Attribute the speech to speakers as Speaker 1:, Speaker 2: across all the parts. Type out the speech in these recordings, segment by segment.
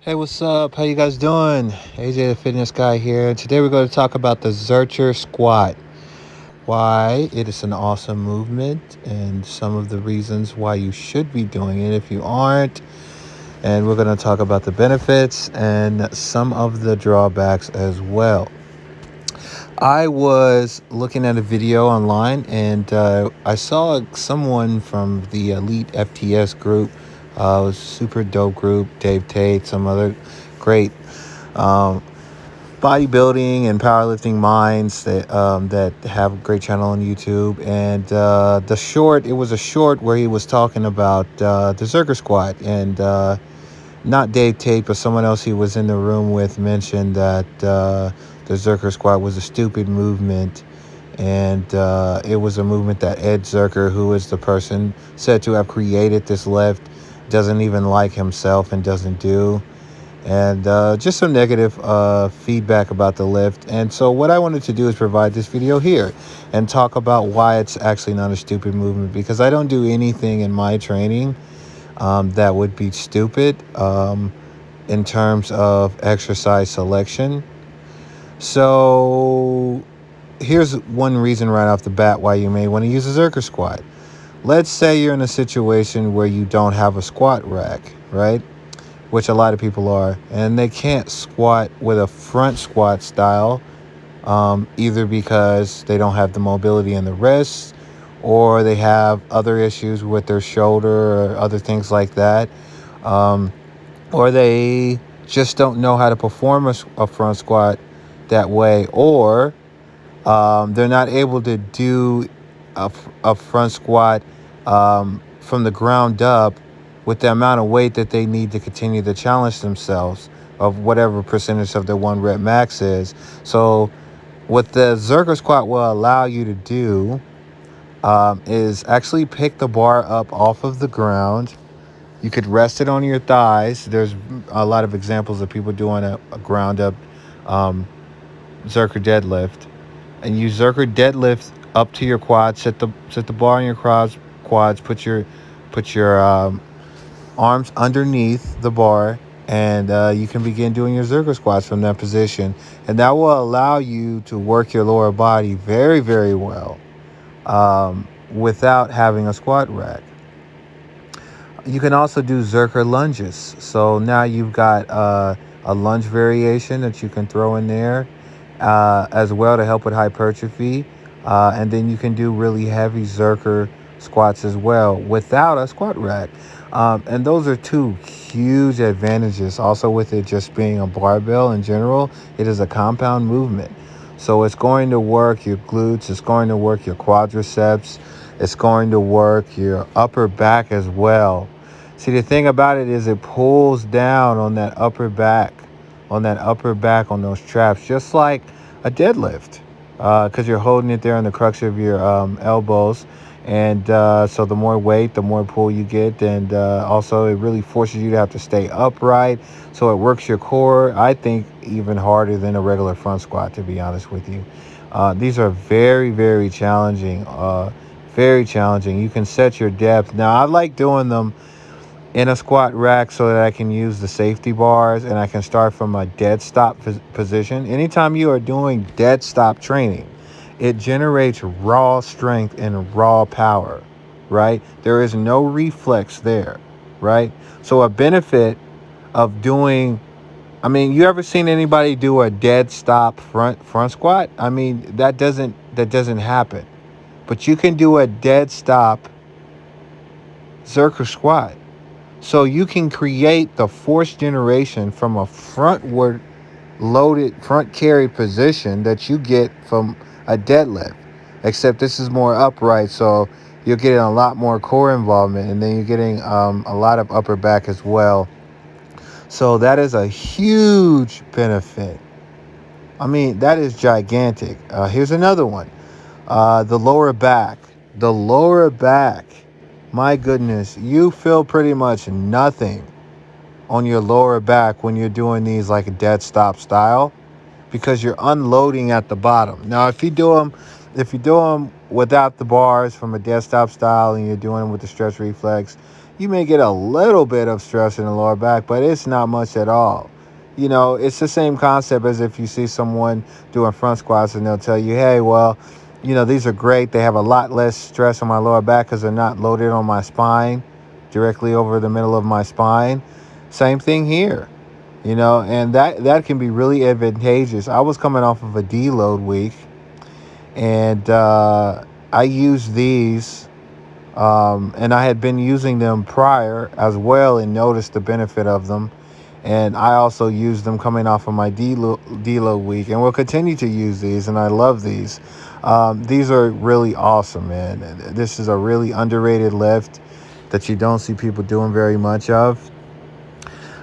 Speaker 1: Hey, what's up? How you guys doing? AJ the Fitness Guy here. Today we're going to talk about the Zercher squat. Why it is an awesome movement and some of the reasons why you should be doing it if you aren't. And we're going to talk about the benefits and some of the drawbacks as well. I was looking at a video online and I saw someone from the Elite FTS group. It was a super dope group. Dave Tate, some other great um, bodybuilding and powerlifting minds that have a great channel on YouTube. And it was a short where he was talking about the Zercher squat. And not Dave Tate, but someone else he was in the room with mentioned that the Zercher squat was a stupid movement. And it was a movement that Ed Zercher, who is the person said to have created this lift, doesn't even like himself and doesn't do. And just some negative feedback about the lift. And so what I wanted to do is provide this video here and talk about why it's actually not a stupid movement, because I don't do anything in my training that would be stupid in terms of exercise selection. So here's one reason right off the bat why you may want to use a Zercher squat. Let's say you're in a situation where you don't have a squat rack, right? Which a lot of people are, and they can't squat with a front squat style, either because they don't have the mobility in the wrists, or they have other issues with their shoulder or other things like that, um, or they just don't know how to perform a front squat that way, or they're not able to do a front squat from the ground up with the amount of weight that they need to continue to challenge themselves of whatever percentage of their one rep max is. So what the Zercher squat will allow you to do is actually pick the bar up off of the ground. You could rest it on your thighs. There's a lot of examples of people doing a ground up um, Zercher deadlift, and you Zercher deadlift up to your quads. Set the bar on your quads. Put your arms underneath the bar, and you can begin doing your Zercher squats from that position, and that will allow you to work your lower body very, very well without having a squat rack. You can also do Zercher lunges. So now you've got a lunge variation that you can throw in there as well to help with hypertrophy. And then you can do really heavy Zercher squats as well without a squat rack. And those are two huge advantages. Also, with it just being a barbell in general, it is a compound movement. So it's going to work your glutes, it's going to work your quadriceps, it's going to work your upper back as well. See, the thing about it is it pulls down on that upper back, on those traps, just like a deadlift, because you're holding it there on the crux of your elbows. And so the more weight, the more pull you get. And also it really forces you to have to stay upright. So it works your core, I think, even harder than a regular front squat, to be honest with you. These are very, very challenging. Very challenging. You can set your depth. Now, I like doing them in a squat rack so that I can use the safety bars and I can start from a dead stop position. Anytime you are doing dead stop training, it generates raw strength and raw power, right? There is no reflex there, right? So a benefit of doing, you ever seen anybody do a dead stop front squat? That doesn't happen. But you can do a dead stop Zercher squat. So you can create the force generation from a frontward loaded front carry position that you get from a deadlift. Except this is more upright, so you're getting a lot more core involvement, and then you're getting a lot of upper back as well. So that is a huge benefit. That is gigantic. Here's another one. The lower back. The lower back. My goodness, you feel pretty much nothing on your lower back when you're doing these like a dead stop style, because you're unloading at the bottom. Now, if you do them without the bars from a dead stop style and you're doing them with the stretch reflex, you may get a little bit of stress in the lower back, but it's not much at all. It's the same concept as if you see someone doing front squats and they'll tell you, hey, well, these are great. They have a lot less stress on my lower back because they're not loaded on my spine, directly over the middle of my spine. Same thing here, and that can be really advantageous. I was coming off of a deload week, and I used these, and I had been using them prior as well and noticed the benefit of them. And I also used them coming off of my deload week, and will continue to use these, and I love these. These are really awesome, man. This is a really underrated lift that you don't see people doing very much of.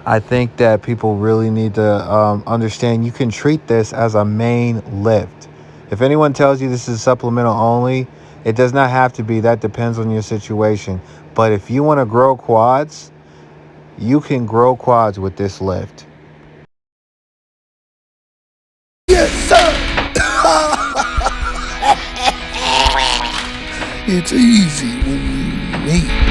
Speaker 1: I think that people really need to understand you can treat this as a main lift. If anyone tells you this is supplemental only, it does not have to be. That depends on your situation. But if you want to grow quads, you can grow quads with this lift.
Speaker 2: Yes, sir. It's easy when you need